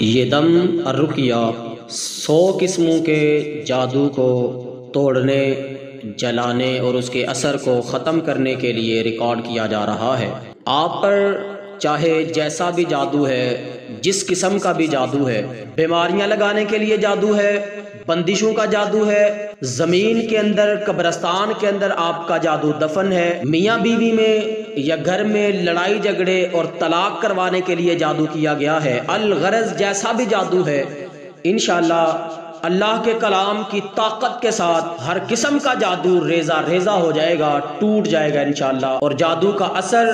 ये दम और रुकिया 100 किस्मों के जादू को तोड़ने, जलाने और उसके असर को ख़त्म करने के लिए रिकॉर्ड किया जा रहा है। आप पर चाहे जैसा भी जादू है, जिस किस्म का भी जादू है, बीमारियां लगाने के लिए जादू है, बंदिशों का जादू है, जमीन के अंदर कब्रिस्तान के अंदर आपका जादू दफन है, मियाँ बीवी में या घर में लड़ाई झगड़े और तलाक करवाने के लिए जादू किया गया है। अल गरज जैसा भी जादू है, इंशाअल्लाह अल्लाह के कलाम की ताकत के साथ हर किस्म का जादू रेजा रेजा हो जाएगा, टूट जाएगा इंशाअल्लाह, और जादू का असर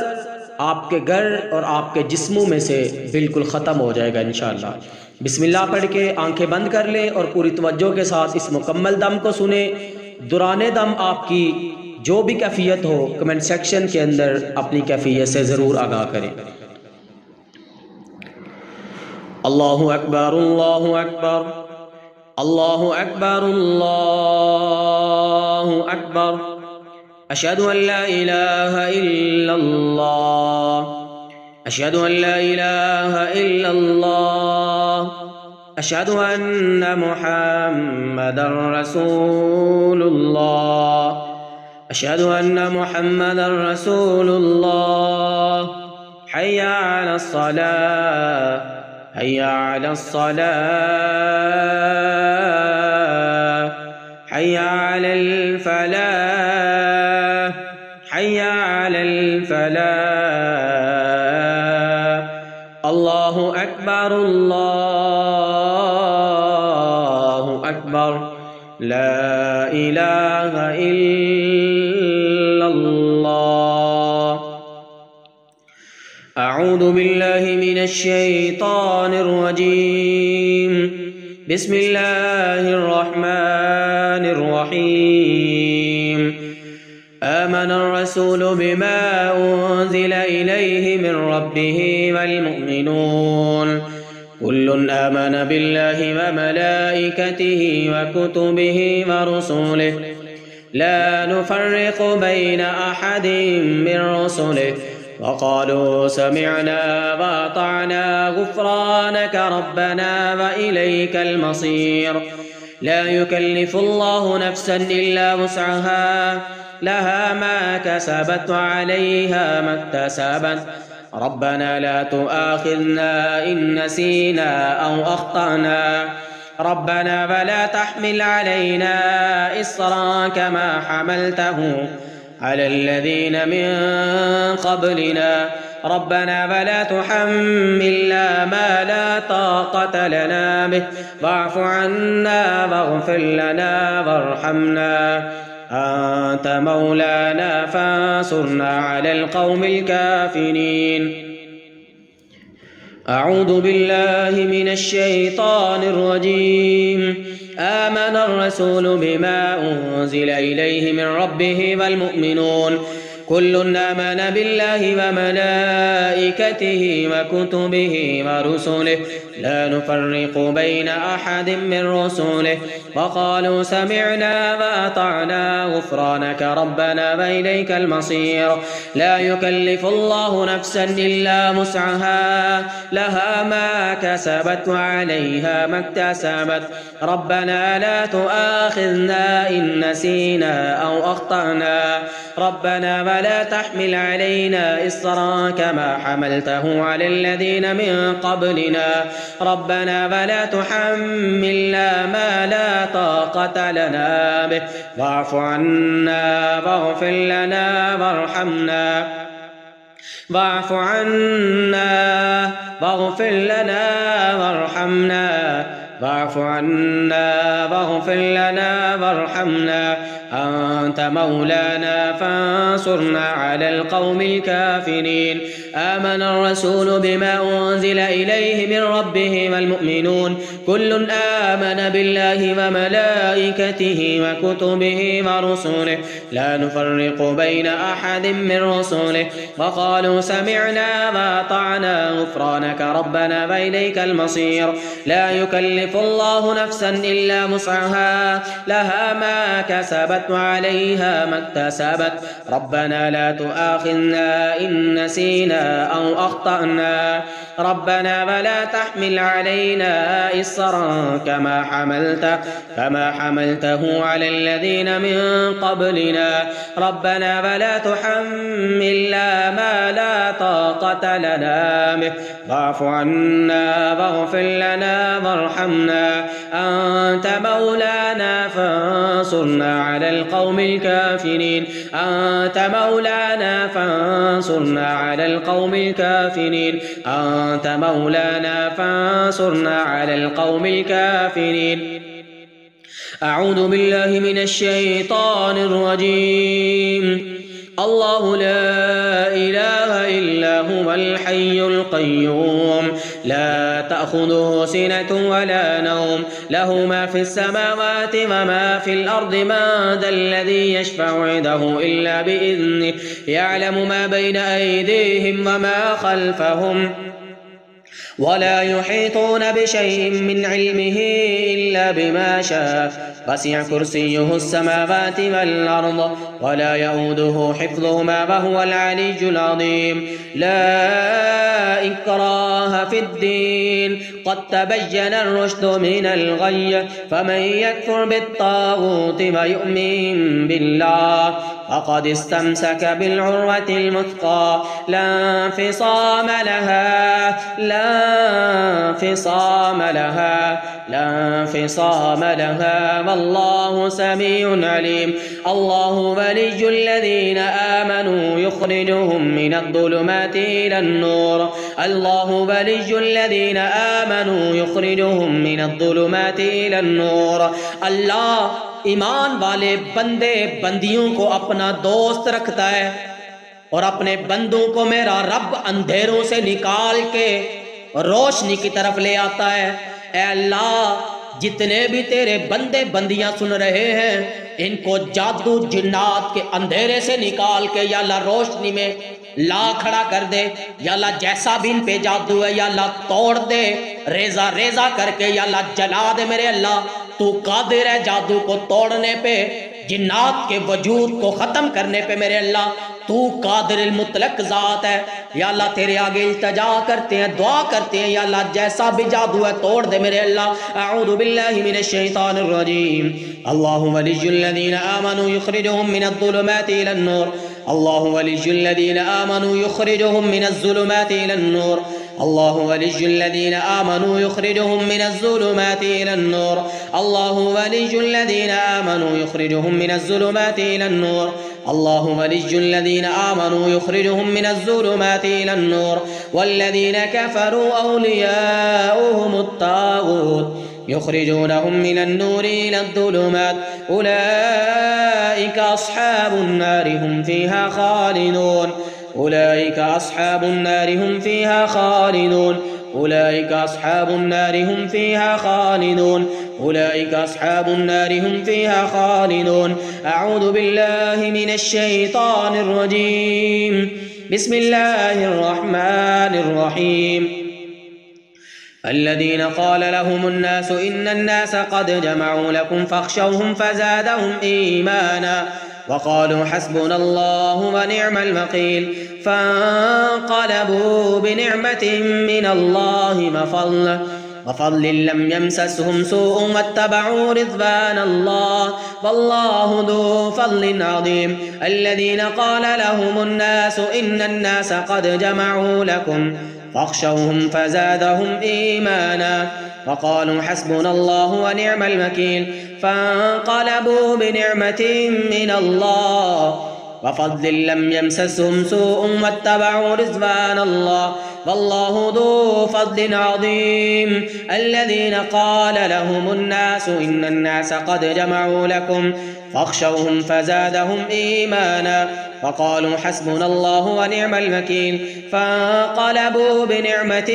आपके घर और आपके जिस्मों में से बिल्कुल ख़त्म हो जाएगा इंशाअल्लाह। बिस्मिल्लाह पढ़ के आंखें बंद कर लें और पूरी तवज्जो के साथ इस मुकम्मल दम को सुने। दुराने दम आपकी जो भी कैफियत हो, कमेंट सेक्शन के अंदर अपनी कैफियत से ज़रूर आगाह करें। अल्लाहु अकबर, अल्लाहु अकबर, अल्लाहु अकबर, अल्लाहु अकबर। अशहदु अन ला इलाहा इल्लल्लाह, अशहदु अन ला इलाहा इल्लल्लाह, अशहदु अन्ना मुहम्मदर रसूलुल्लाह, अशहदु अन्ना मुहम्मदर रसूलुल्लाह। हय्या अलस सलाह, हय्या अलस सलाह, हय्या अलल फलाह, हय्या अलल फलाह। अल्लाहु अकबर, अल्लाहु अकबर, ला इलाहा इल्लल्लाह। अऊज़ु बिल्लाहि मिनश शैतानिर रजीम। बिस्मिल्लाहिर रहमानिर रहीम। आमनर रसूलु बिमा उन्ज़िला इलैहि मिर रब्बिहि वल मुअ्मिनून कुल्लुन आमना बिल्लाहि व मलाइकतिहि व कुतुबिहि व रुसुलिहि ला नुफ़र्रिक़ु बैन अहदिम मिर रुसुलिहि वक़ालू समिअना व अतअना गुफ़्रानक रब्बना व इलैकल मसीर। ला युकल्लिफ़ुल्लाहु नफ़्सन इल्ला वुस्अहा लहा मा कसबत व अलैहा मक्तसबत। रब्बना ला तुआखिज़ना इन नसीना औ अख़्तअना। रब्बना वला तहमिल अलैना इस्रा कमा हमलतहु अलल्लज़ीन मिन क़ब्लिना। रब्बना वला तुहम्मिलना मा ला ताक़त लना बिहि वअफ़ु अन्ना वग़फ़िर लना वरहमना अंत मौलाना फ़ांसुरना अलल क़ौमिल काफ़िरीन। अऊज़ु बिल्लाहि मिनश शैतानिर रजीम। आमनर रसूलु बिमा उन्ज़िला इलैहि मिर रब्बिहि वल मुअ्मिनून कुल्लुन आमना बिल्लाहि व मलाइकतिहि व कुतुबिहि व रुसुलिहि ला नुफ़र्रिक़ु बैन अहदिम मिर रुसुलिहि वक़ालू समिअना व अतअना गुफ़्रानक रब्बना व इलैकल मसीर। ला युकल्लिफ़ुल्लाहु नफ़्सन इल्ला वुस्अहा लहा मा कसबत व अलैहा मक्तसबत। रब्बना ला तुआखिज़ना इन नसीना औ अख़्तअना। रब्बना वला तहमिल अलैना इस्रा कमा हमलतहु अलल्लज़ीन मिन क़ब्लिना। रब्बना वला तुहम्मिलना मा ला ताक़त लना बिहि वअफ़ु अन्ना वग़फ़िर लना वरहमना वअफ़ु अन्ना वग़फ़िर लना वरहमना वअफ़ु अन्ना वग़फ़िर लना वरहमना अंत मौलाना फ़ांसुरना अलल क़ौमिल काफ़िरीन। आमनर रसूलु बिमा उन्ज़िला इलैहि मिर रब्बिहि वल मुअ्मिनून कुल्लुन आमना बिल्लाहि व मलाइकतिहि व कुतुबिहि व रुसुलिहि ला नुफ़र्रिक़ु बैन अहदिम मिर रुसुलिहि वक़ालू समिअना व अतअना गुफ़्रानक रब्बना व इलैकल मसीर। ला युकल्लिफ़ुल्लाहु नफ़्सन इल्ला وسعها لها ما كسبت وعليها ما اكتسبت ربنا لا تؤاخذنا إن نسينا أو أخطأنا ربنا ولا تحمل علينا إصرا كما حملته على الذين من قبلنا ربنا ولا تحملنا ما لا طاقة لنا به واعف عنا واغفر لنا وارحمنا أنت مولانا فانصرنا على القوم الكافرين أنت مولانا فانصرنا على القوم الكافرين أنت مولانا فانصرنا على القوم الكافرين. أعوذ بالله من الشيطان الرجيم. الله لا إله إلا هو الحي القيوم لا تأخذه سنة ولا نوم له ما في السماوات وما في الأرض من ذا الذي يشفع عنده إلا بإذنه يعلم ما بين أيديهم وما خلفهم ولا يحيطون بشيء من علمه إلا بما شاء وسع كرسيه السماوات والأرض ولا يؤوده حفظهما وهو العلي العظيم. لا إكراه في الدين قد تبين الرشد من الغي فمن يكفر بالطاغوت ويؤمن بالله فقد استمسك بالعروة الوثقى لا انفصام لها والله سميع عليم. الله ولي الذين آمنوا يخرجهم من الظلمات إلى النور الله ولي الذين آمنوا يخرجهم من الظلمات إلى النور. अल्लाह ईमान वाले बंदे बंदियों को अपना दोस्त रखता है और अपने बंदों को मेरा रब अंधेरों से निकाल के रोशनी की तरफ ले आता है। ऐ अल्लाह जितने भी तेरे बंदे बंदियां सुन रहे हैं इनको जादू जिन्नात के अंधेरे से निकाल के या अल्लाह रोशनी में ला खड़ा कर दे या अल्लाह जैसा भी इन पे जादू है या अल्लाह तोड़ दे रेजा रेजा करके या अल्लाह जला दे। मेरे अल्लाह तू कादिर है जादू को तोड़ने पे जिन्नात के वजूद को ख़त्म करने पे। मेरे अल्लाह तू कादिर मुतलक ज़ात है या अल्लाह तेरे आगे इल्तिजा करते हैं दुआ करते हैं या अल्लाह जैसा भी जादू है तोड़ दे। मेरे अल्लाह अऊज़ु बिल्लाहि मिनश शैतानिर रजीम। अल्लाहु वलियुल्लज़ीना आमनू युख़रिजुहुम मिनज़्ज़ुलुमाति इलन-नूर अल्लाहु वलियुल्लज़ीना आमनू युख़रिजुहुम मिनज़्ज़ुलुमाति इलन-नूर अल्लाहु वलियुल्लज़ीना आमनू युख़रिजुहुम मिनज़्ज़ुलुमाति इलन-नूर अल्लाहु वलियुल्लज़ीना आमनू युख़रिजुहुम मिनज़्ज़ुलुमाति इलन-नूर अल्लाहु वलियुल्लज़ीना आमनू युख़रिजुहुम मिनज़्ज़ुलुमाति इलन-नूर वल्लज़ीना कफ़रू औलियाउहुमुत-ताग़ूत युख़रिजूनहुम मिनन-नूरि इलज़-ज़ुलुमात उलाइका अस्हाबुन नारि हुम फ़ीहा ख़ालिदून उलाइका अस्हाबुन नारि हुम फ़ीहा ख़ालिदून उलाइका अस्हाबुन नारि हुम फ़ीहा ख़ालिदून उलाइका अस्हाबुन नारि हुम फ़ीहा ख़ालिदून। अऊज़ु बिल्लाहि मिनश शैतानिर रजीम। बिस्मिल्लाहिर रहमानिर रहीम। الذين قال لهم الناس إن الناس قد جمعوا لكم فاخشوهم فزادهم إيمانا وقالوا حسبنا الله ونعم الوكيل فانقلبوا بنعمة من الله وفضل لم يمسسهم سوء واتبعوا رضوان الله والله ذو فضل عظيم. الذين قال لهم الناس إن الناس قد جمعوا لكم فاخشوهم فزادهم إيمانا وقالوا حسبنا الله ونعم الوكيل فانقلبوا بنعمة من الله وفضل لم يمسسهم سوء واتبعوا رضوان الله والله ذو فضل عظيم. الذين قال لهم الناس إن الناس قد جمعوا لكم فاخشوهم فزادهم إيمانا وقالوا حسبنا الله ونعم الوكيل فانقلبوا بنعمة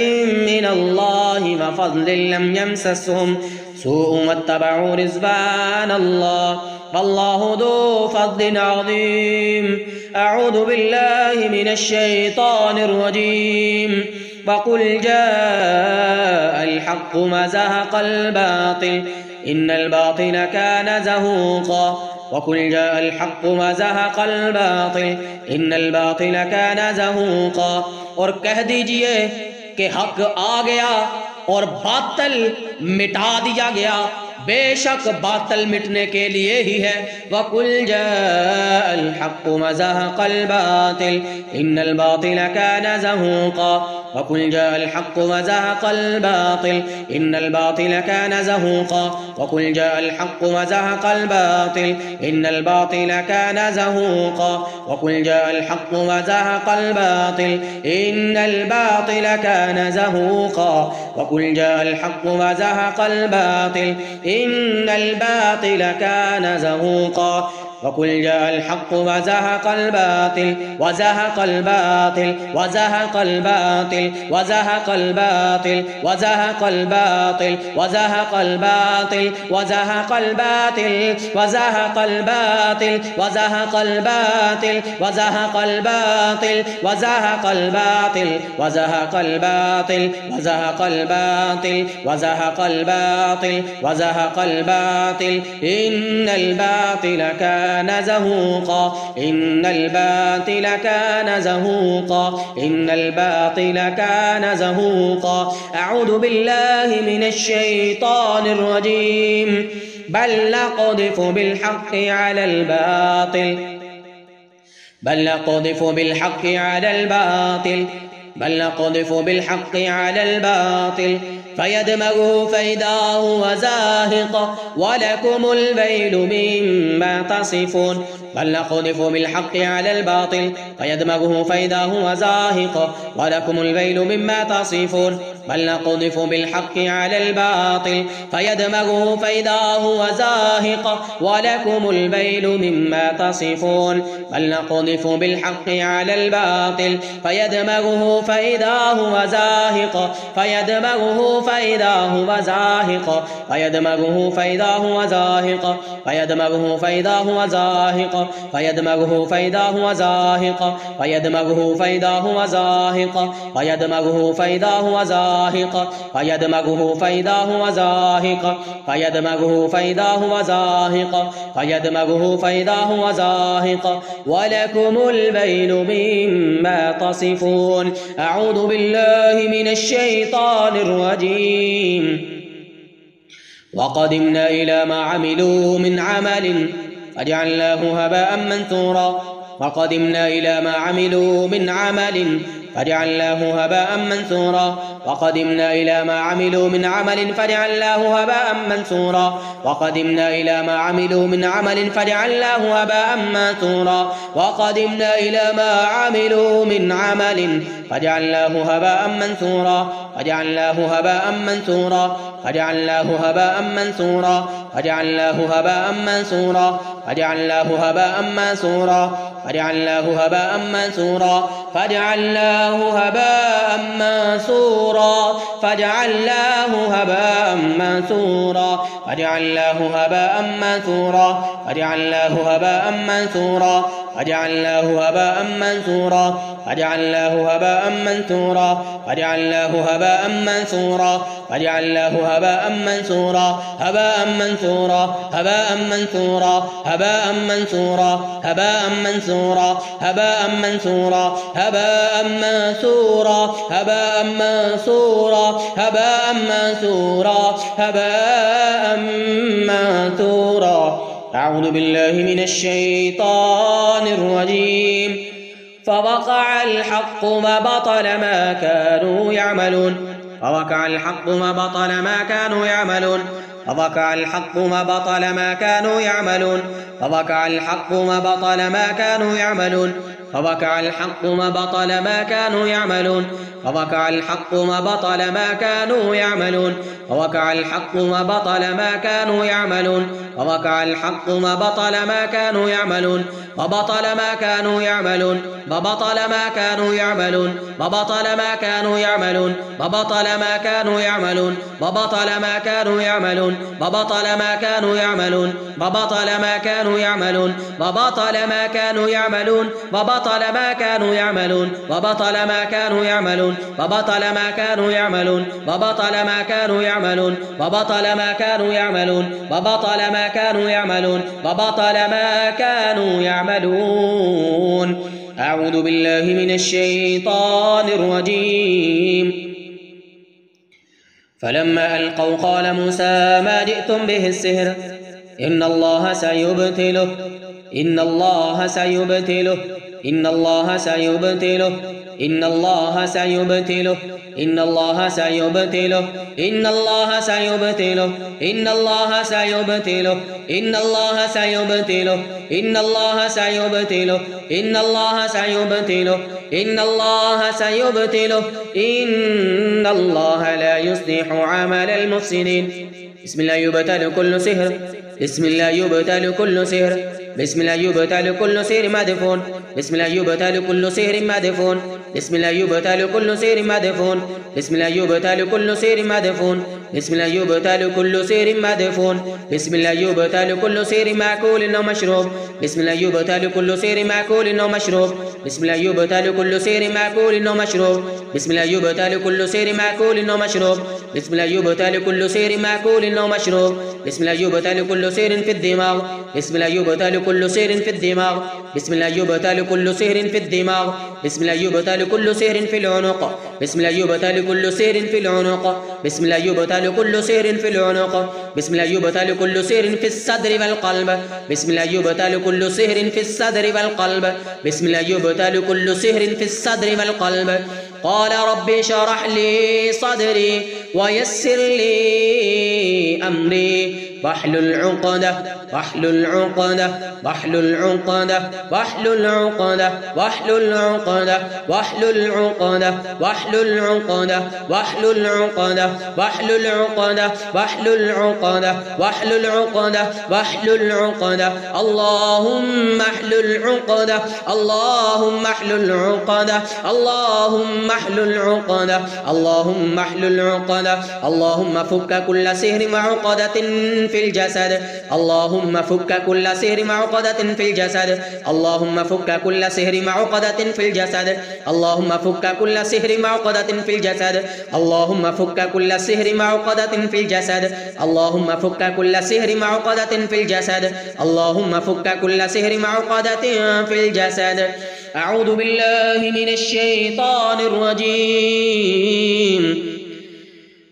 من الله وفضل لم يمسسهم سوء واتبعوا رضوان الله والله ذو فضل عظيم. أعوذ بالله من الشيطان الرجيم. वक़ुल जाअल हक़्क़ु व ज़हक़ल बातिल इन्नल बातिल कान ज़हूक़ा वक़ुल जाअल हक़्क़ु व ज़हक़ल बातिल इन्नल बातिल कान ज़हूक़ा। और कह दीजिए कि हक आ गया और बातिल मिटा दिया गया, बेशक बातिल मिटने के लिए ही है। वक़ुल जाअल हक़्क़ु व ज़हक़ल बातिल इन्नल बातिल कान ज़हूक़ा वक़ुल जाअल हक़्क़ु व ज़हक़ल बातिल इन्नल बातिल कान ज़हूक़ा वक़ुल जाअल हक़्क़ु व ज़हक़ल बातिल इन्नल बातिल कान ज़हूक़ा वक़ुल जाअल हक़्क़ु व ज़हक़ल बातिल इन्नल बातिल कान ज़हूक़ा वक़ुल जाअल हक़्क़ु व ज़हक़ल बातिल इन्नल बातिल कान ज़हूक़ा वक़ुल जाअल हक़्क़ु व ज़हक़ल बातिल व ज़हक़ल बातिल व ज़हक़ल बातिल व ज़हक़ल बातिल व ज़हक़ल बातिल व ज़हक़ल बातिल व ज़हक़ल बातिल व ज़हक़ल बातिल व ज़हक़ल बातिल व ज़हक़ल बातिल व ज़हक़ल बातिल व ज़हक़ल बातिल व ज़हक़ल बातिल व ज़हक़ल बातिल व ज़हक़ल बातिल इन्नल बातिल कान ज़हूक़ा इन्नल बातिल कान ज़हूक़ा इन्नल बातिल कान ज़हूक़ा। अऊज़ु बिल्लाहि मिनश शैतानिर रजीम। बल नक़ज़िफ़ु बिल्हक़्क़ि अलल बातिल बल नक़ज़िफ़ु बिल्हक़्क़ि अलल बातिल बल नक़ज़िफ़ु बिल्हक़्क़ि अलल बातिल फयदमग़ुहु फ़इज़ा हुव ज़ाहिक़ वलकुमुल वैलु मिम्मा तसिफ़ून। बल नक़ज़िफ़ु बिल्हक़्क़ि अलल बातिल फयदमग़ुहु फ़इज़ा हुव ज़ाहिक़ वलकुमुल वैलु मिम्मा तसिफ़ून। बल नक़ज़िफ़ु बिल्हक़्क़ि अलल बातिल फयदमग़ुहु फ़इज़ा हुव ज़ाहिक़ वलकुमुल वैलु मिम्मा तसिफ़ून। बल नक़ज़िफ़ु बिल्हक़्क़ि अलल बातिल फयदमग़ुहु फ़इज़ा हुव ज़ाहिक़ फयदमग़ुहु फ़इज़ा हुव ज़ाहिक़ फयदमग़ुहु फ़इज़ा हुव ज़ाहिक़ फयदमग़ुहु फ़इज़ा हुव ज़ाहिक़ फयदमग़ुहु फ़इज़ा हुव ज़ाहिक़ फयदमग़ुहु फ़इज़ा हुव ज़ाहिक़ फयदमग़ुहु फ़इज़ा हुव ज़ाहिक़ फयदमग़ुहु फ़इज़ा हुव ज़ाहिक़ फयदमग़ुहु फ़इज़ा हुव ज़ाहिक़ फयदमग़ुहु फ़इज़ा हुव ज़ाहिक़ वलकुमुल वैलु मिम्मा तसिफ़ून। अऊज़ु बिल्लाहि मिनश शैतानिर रजीम। वक़दिमना इला मा अमिलू मिन अमलिन फजअलनाहु हबाअन मंसूरा वक़दिमना इला मा अमिलू मिन अमलिन फजअलनाहु हबाअन मंसूरा वक़दिमना इला मा अमिलू मिन अमलिन फजअलनाहु हबाअन मंसूरा वक़दिमना इला मा अमिलू मिन अमलिन फजअलनाहु हबाअन मंसूरा वक़दिमना इला मा अमिलू मिन अमलिन फजअलनाहु हबाअन मंसूरा फजअलनाहु हबाअन मंसूरा फजअलनाहु हबाअन मंसूरा फजअलनाहु हबाअन मंसूरा फजअलनाहु हबाअन मंसूरा फजअलनाहु हबाअन मंसूरा फजअलनाहु हबाअन मंसूरा फजअलनाहु हबाअन मंसूरा फजअलनाहु हबाअन मंसूरा फजअलनाहु हबाअन मंसूरा फजअलनाहु हबाअन मंसूरा फजअलनाहु हबाअन मंसूरा फजअलनाहु हबाअन मंसूरा फजअलनाहु हबाअन मंसूरा हबाअन मंसूरा हबाअन मंसूरा हबाअन मंसूरा हबाअन मंसूरा हबाअन मंसूरा हबाअन मंसूरा हबाअन मंसूरा हबाअन मंसूरा हबाअन मंसूरा। अऊज़ु बिल्लाहि मिनश शैतानिर रजीम। फवक़अल हक़्क़ु व बतल मा कानू यअमलून फवक़अल हक़्क़ु व बतल मा कानू यअमलून फवक़अल हक़्क़ु व बतल मा कानू यअमलून फवक़अल हक़्क़ु व बतल मा कानू यअमलून फवक़अल हक़्क़ु व बतल मा कानू यअमलून फवक़अल हक़्क़ु व बतल मा कानू यअमलून फवक़अल हक़्क़ु व बतल मा कानू यअमलून फवक़अल हक़्क़ु व बतल मा कानू यअमलून वबतल मा कानू यअमलून वबतल मा कानू यअमलून वबतल मा कानू यअमलून वबतल मा कानू यअमलून वबतल मा कानू यअमलून वबतल मा कानू यअमलून वबतल मा कानू यअमलून वबतल मा कानू यअमलून वबतल وبطل ما كانوا يعملون وبطل ما كانوا يعملون وبطل ما كانوا يعملون وبطل ما كانوا يعملون وبطل ما كانوا يعملون وبطل ما كانوا يعملون وبطل ما كانوا يعملون. أعوذ بالله من الشيطان الرجيم. فلما ألقوا قال موسى ما جئتم به السحر إن الله سيبطله إن الله سيبطله إن الله سيبطله إن الله سيبطله إن الله سيبطله إن الله سيبطله إن الله سيبطله إن الله سيبطله إن الله سيبطله إن الله سيبطله إن الله سيبطله إن الله لا يصلح عمل المفسدين. بسم الله يبطل كل سحر بسم الله يبطل كل سحر بسم الله يبطل كل سحر مدفون بسم الله يبطل كل سحر مدفون بسم الله يبطل كل سحر مدفون بسم الله يبطل كل سحر مدفون بسم الله يبطل كل سحر مدفون بسم الله يبطل كل سحر مأكول ومشروب بسم الله يبطل كل سحر مأكول ومشروب بسم الله يبطل كل سحر مأكول ومشروب بسم الله يبطل كل سحر مأكول ومشروب بسم الله يبطل كل سحر مأكول ومشروب بسم الله يبطل كل سحر في الدماغ بسم الله يبطل كل سحر في الدماغ بسم الله يبطل كل سحر في الدماغ بسم الله يبطل كل سحر في العنق بسم الله يبطل كل سحر في العنق بسم الله يبطل كل سحر في العنق بسم الله يبطل كل سحر في الصدر والقلب بسم الله يبطل كل سحر في الصدر والقلب بسم الله يبطل كل سحر في الصدر والقلب. قال رب اشرح لي صدري ويسر لي أمري واحلل عقدة واحلل عقدة واحلل عقدة واحلل عقدة واحلل عقدة واحلل عقدة واحلل عقدة واحلل عقدة واحلل عقدة واحلل عقدة واحلل عقدة واحلل عقدة. اللهم احلل عقدة اللهم احلل عقدة اللهم احلل عقدة اللهم احلل عقدة. اللهم فك كل سحر وعقدة في الجسد اللهم فك كل سحر وعقدة في الجسد اللهم فك كل سحر وعقدة في الجسد اللهم فك كل سحر وعقدة في الجسد اللهم فك كل سحر وعقدة في الجسد اللهم فك كل سحر وعقدة في الجسد اللهم فك كل سحر وعقدة في الجسد. أعوذ بالله من الشيطان الرجيم.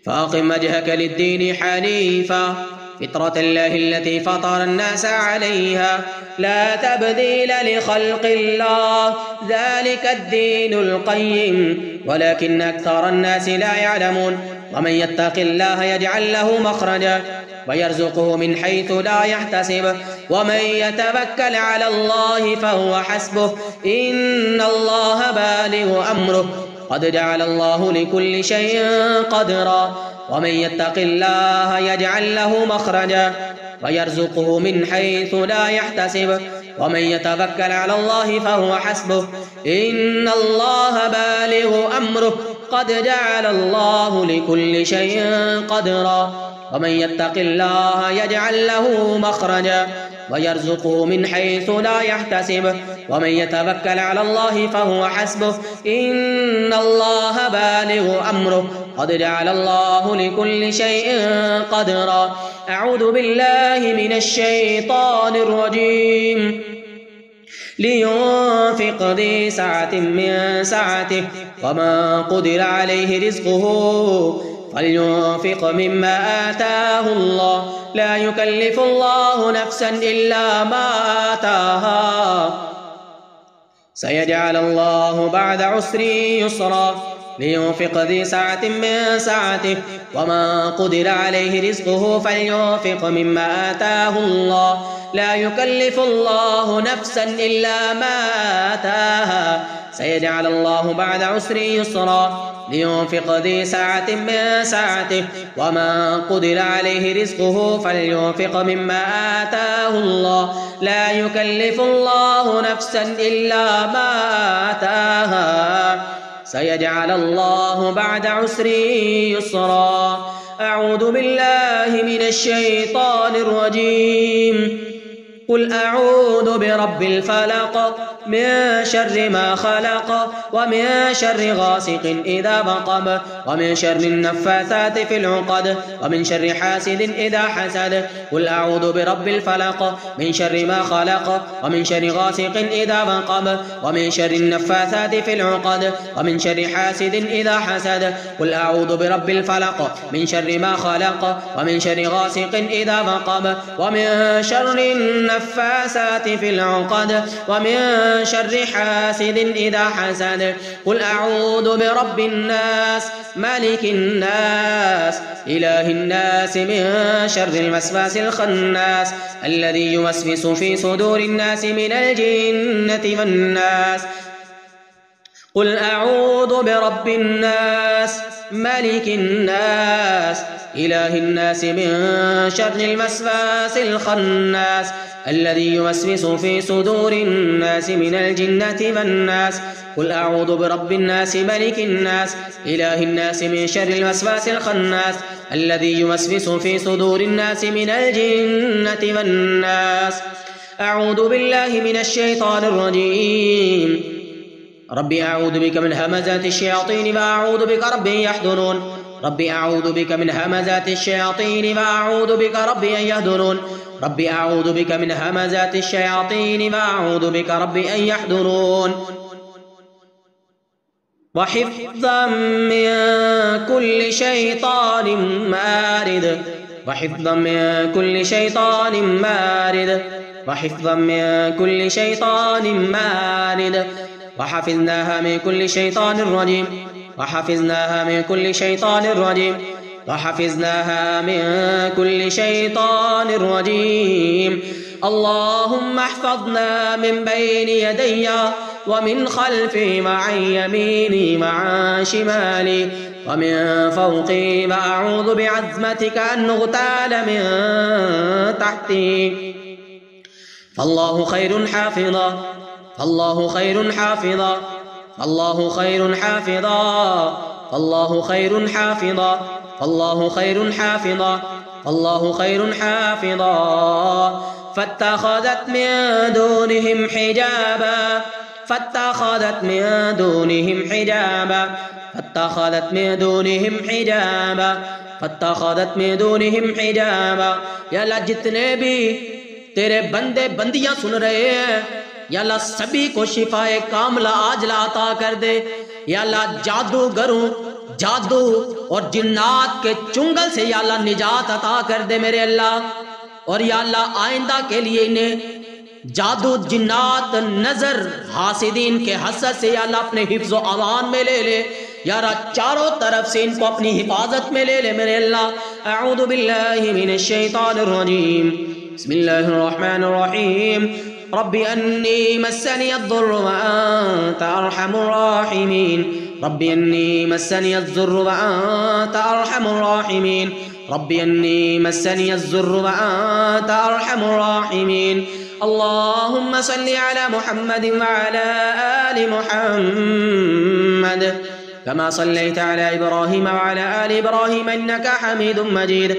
فأقم وجهك للدين حنيفا فطرة الله التي فطر الناس عليها لا تبديل لخلق الله ذلك الدين القيم ولكن أكثر الناس لا يعلمون. ومن يتق الله يجعل له مخرجا ويرزقه من حيث لا يحتسب ومن يتوكل على الله فهو حسبه إن الله بالغ أمره قد جعل الله لكل شيء قدرا. ومن يتق الله يجعل له مخرجا ويرزقه من حيث لا يحتسب ومن يتوكل على الله فهو حسبه إن الله بالغ أمره قد جعل الله لكل شيء قدرا. ومن يتق الله يجعل له مخرجا ويرزقه من حيث لا يحتسب ومن يتوكل على الله فهو حسبه إن الله بالغ أمره قد جعل الله لكل شيء قدرا. أعوذ بالله من الشيطان الرجيم. لينفق ذي سعة من سعته وما قدر عليه رزقه فلينفق مما آتاه الله لا يكلف الله نفسا إلا ما آتاها سيجعل الله بعد عسر يسرا. لينفق ذي سعة من سعته وما قدر عليه رزقه فلينفق مما آتاه الله لا يكلف الله نفسا إلا ما آتاها سيجعل الله بعد عسر يسرا. لينفق ذي سعة من سعته وما قدر عليه رزقه فلينفق مما آتاه الله لا يكلف الله نفسا إلا ما آتاها سيجعل الله بعد عسر يسرا. أعوذ بالله من الشيطان الرجيم. قل أعوذ برب الفلق من شر ما خلق ومن شر غاسق إذا وقب ومن شر النفاثات في العقد ومن شر حاسد إذا حسد. قل أعوذ برب الفلق من شر ما خلق ومن شر غاسق إذا وقب ومن شر النفاثات في العقد ومن شر حاسد إذا حسد. قل أعوذ برب الفلق من شر ما خلق ومن شر غاسق إذا وقب ومن شر النفاثات في العقد ومن شر حاسد إذا حسد. قل أعوذ برب الناس ملك الناس إله الناس من شر الوسواس الخناس الذي يوسوس في صدور الناس من الجنة والناس. قل أعوذ برب الناس ملك الناس إله الناس من شر الوسواس الخناس الذي يوسوس في صدور الناس من الجنة والناس. قل أعوذ برب الناس ملك الناس إله الناس من شر الوسواس الخناس الذي يوسوس في صدور الناس من الجنة والناس. أعوذ بالله من الشيطان الرجيم. ربي أعوذ بك من همزات الشياطين وأعوذ بك رب أن يحضرون. ربي أعوذ بك من همزات الشياطين وأعوذ بك رب أن يحضرون. ربي أعوذ بك من همزات الشياطين وأعوذ بك رب أن يحضرون. وحفظا من كل شيطان مارد وحفظا من كل شيطان مارد وحفظا من كل شيطان مارد. وحفظناها من كل شيطان رجيم وحفظناها من كل شيطان رجيم وحفظناها من كل شيطان رجيم. اللهم احفظنا من بين يدي ومن خلفي وعن يميني وعن شمالي ومن فوقي وأعوذ بعظمتك أن نغتال من تحتي. فالله خير حافظا فالله خير حافظا فالله خير حافظا فالله خير حافظا فالله خير حافظا فالله خير حافظا. فاتخذت من دونهم حجابا فاتخذت من دونهم حجابا فاتخذت من دونهم حجابا فاتخذت من دونهم حجابا. یا اللہ جتنے بھی تیرے بندے بندیاں سن رہے ہیں یا اللہ سبھی کو شفاء کاملہ عاجلہ عطا کر دے. یا اللہ جادوگروں جادو اور جنات کے چنگل سے یا اللہ نجات عطا کر دے میرے اللہ. اور یا اللہ آئندہ کے لیے انہیں جادو جنات نظر حاسدین کے حسد سے یا اللہ اپنے حفظ و امان میں لے لے. یا اللہ چاروں طرف سے ان کو اپنی حفاظت میں لے لے میرے اللہ. اعوذ باللہ من الشیطان الرجیم. بسم اللہ الرحمن الرحیم. رب انی مسنی الضر وانت ارحم الراحمین. رب انی مسنی الضر وانت ارحم الراحمین. رب انی مسنی الضر وانت ارحم الراحمین. اللهم صل على محمد وعلى آل محمد كما صليت على إبراهيم وعلى آل إبراهيم إنك حميد مجيد.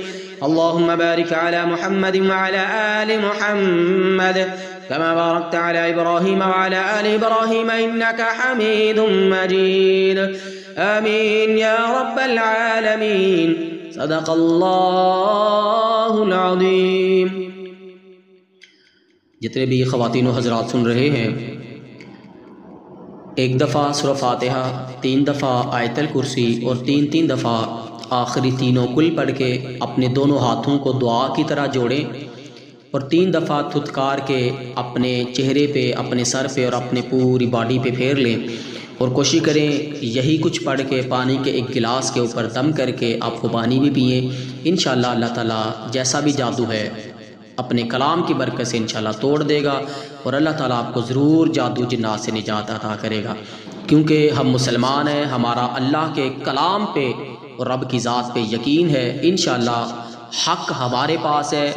اللهم بارك على محمد وعلى آل محمد كما باركت على إبراهيم وعلى آل إبراهيم إنك حميد مجيد. آمين يا رب العالمين. صدق الله العظيم. جتنے بھی خواتین و حضرات سن رہے ہیں ایک دفعہ سورہ فاتحہ 3 دفعہ آیت الکرسی اور 3 دفعہ آخری تینوں کل پڑھ کے اپنے دونوں ہاتھوں کو دعا کی طرح جوڑیں اور 3 دفعہ تھتکار کے اپنے چہرے پہ اپنے سر پہ اور اپنے پوری باڈی پہ پھیر لیں اور کوشش کریں یہی کچھ پڑھ کے پانی کے ایک گلاس کے اوپر دم کر کے آپ کو پانی بھی پئیں. انشاءاللہ اللہ تعالیٰ جیسا بھی جادو ہے اپنے کلام کی برکت سے انشاءاللہ توڑ دے گا اور اللہ تعالیٰ آپ کو ضرور جادو جنات سے نجات عطا کرے گا. کیونکہ ہم مسلمان ہیں, ہمارا اللہ کے کلام پہ اور رب کی ذات پہ یقین ہے. انشاءاللہ حق ہمارے پاس ہے.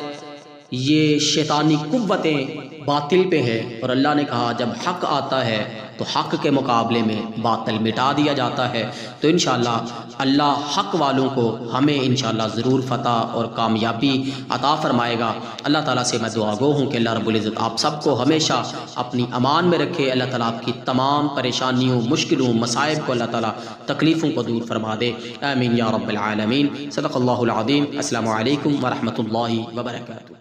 یہ شیطانی قوتیں باطل پہ ہے، اور اللہ نے کہا جب حق آتا ہے تو حق کے مقابلے میں باطل مٹا دیا جاتا ہے۔ تو انشاءاللہ اللہ حق والوں کو ہمیں انشاءاللہ ضرور فتح اور کامیابی عطا فرمائے گا۔ اللہ تعالیٰ سے میں دعا گو ہوں کہ اللہ رب العزت آپ سب کو ہمیشہ اپنی امان میں رکھے، اللہ تعالیٰ آپ کی تمام پریشانیوں، مشکلوں، مصائب کو اللہ تعالیٰ تکلیفوں کو دور فرما دے، آمین یا رب العالمین۔ صدق اللہ العظیم۔ السلام علیکم ورحمۃ اللہ وبرکاتہ۔